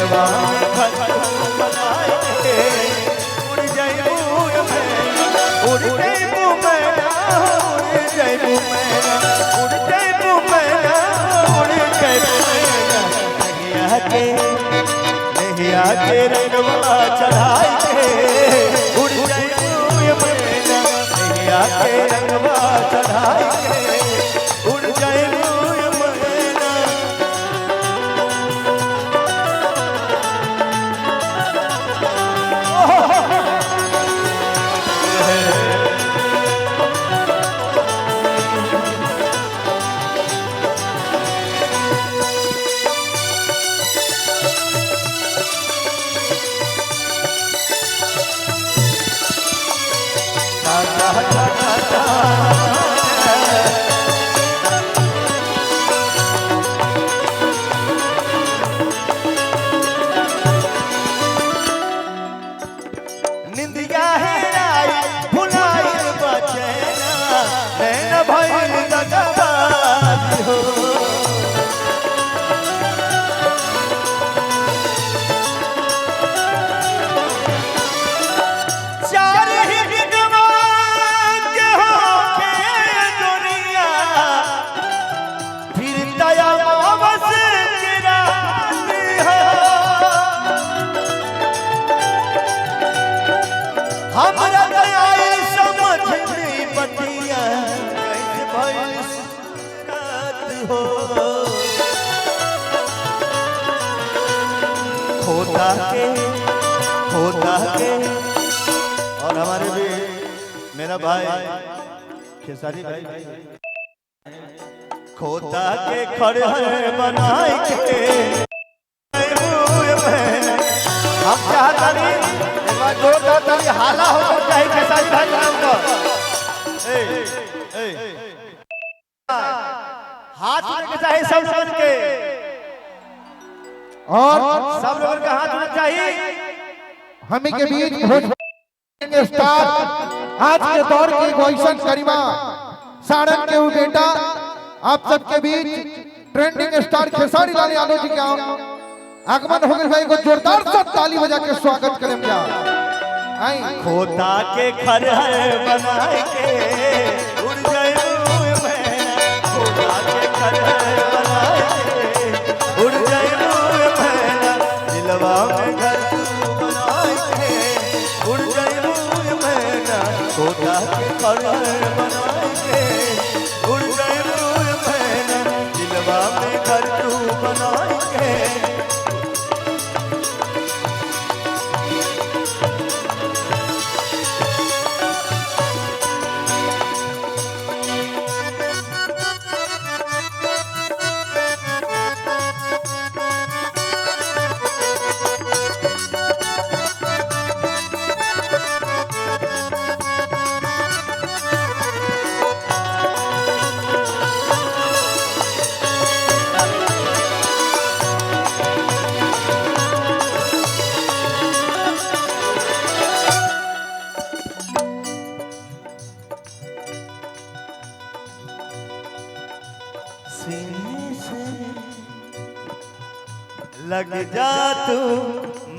दिलवा में घर बनाए के उड़ जाइबू मैना उड़ जाइबू मैना उड़ जाइबू मैना उड़ जाइबू मैना उड़ जाइबू मैना नैया के रंगवा चढ़ाई के उड़ जाइबू मैना नैया के रंगवा चढ़ाई के उड़ जाइबू मैना। निंदिया है राई भुलाई बचैना नैन भइल दगाबाज हो चार ही विद्वान के होके दुनिया फिर दया बस की रात हो हमरा दयाई समझ नहीं बतिया कैसे भइल रात हो खोता के और हमारे भी मेरा भाई खेसारी भाई खोता के खड़हर बनाई के हम चाहता नहीं जोरदार ताली हाला होकर चाहिए खेसारी भाई नाम पर हाथ उठाने चाहिए सब लोगों के और सब लोगों का हाथ उठाना चाहिए। हमी के बीच भोजपुरी स्टार आज के दौर की वैसन करीमा साड़न के वो बेटा आप सबके बीच ट्रेंडिंग स्टार खेसारी लाल यादव जी का आगमन हो गए भाई को जोरदार सा ताली बजा के स्वागत करें क्या आई खोता के खरहर बनाए के उड़ जाइबू मैना खोता के खरहर बनाए के उड़ जाइबू मैना दिलवा में घर तू बनाए के उड़ जाइबू मैना खोता के खरहर बनाए के उड़ जाइबू मैना दिलवा में घर तू बनाए के लग जा तू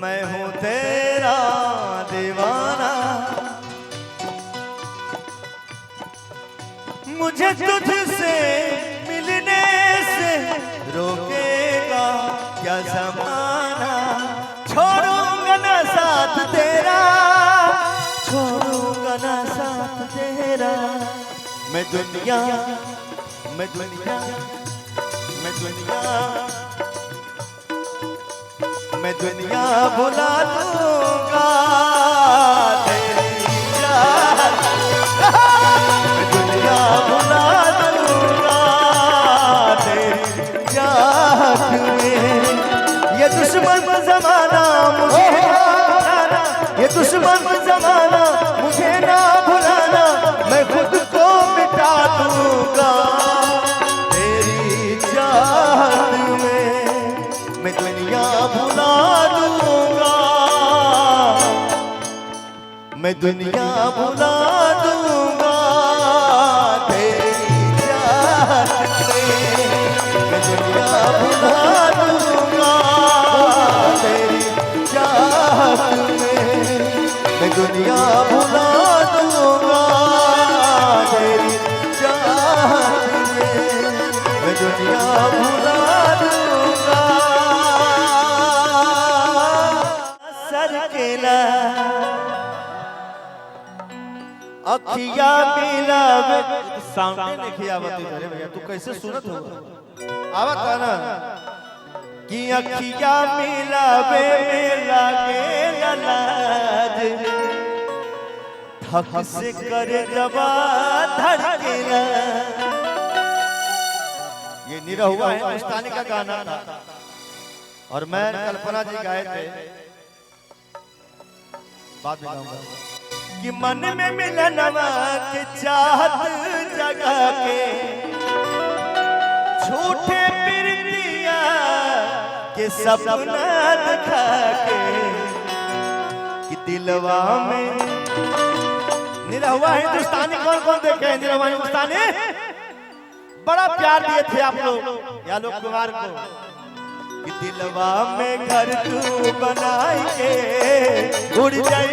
मैं हूँ तेरा दीवाना मुझे तुझसे मिलने से रोकेगा क्या ज़माना छोड़ूंगा ना साथ तेरा छोड़ूंगा ना साथ तेरा मैं दुनिया मैं दुनिया मैं दुनिया मैं दुनिया भुला दूंगा तेरी याद मैं दुनिया भुला दूंगा तेरी याद में ये दुश्मन ज़माना मुझे ना भुलाना ये दुश्मन ज़माना मुझे ना भुलाना मैं खुद को मिटा दूंगा तेरी याद में मैं दुनिया भुला दूंगा मैं दुनिया भुला दूंगा तेरी याद में मैं दुनिया भुला दूंगा तेरी दुनिया भुला दूंगा तेरी चाहत में, मैं दुनिया भुला दूंगा। सर केला अखिया मिलावे, साउंड नहीं आवत है भैया, तू कैसे सुनत हो? आवत है ना कि अखिया मिलावे में लागे लाज, ठक से करे जबा धड़केला। ये निरहुआ हिंदुस्तानी का गाना था और मैं कल्पना जी गाए थे, बाद में गाऊंगा कि मन में मिलनवा के चाहत जगा के, झूठे प्रीतिया के सपना दिखा के, कि दिलवा में निरहुआ हिंदुस्तानी कौन कौन देखे हैं? निरहुआ हिंदुस्तानी बड़ा प्यार दिए थे आप लोग या लोग कुमार को, कि दिलवा में घर तू बनाई के उड़ जाए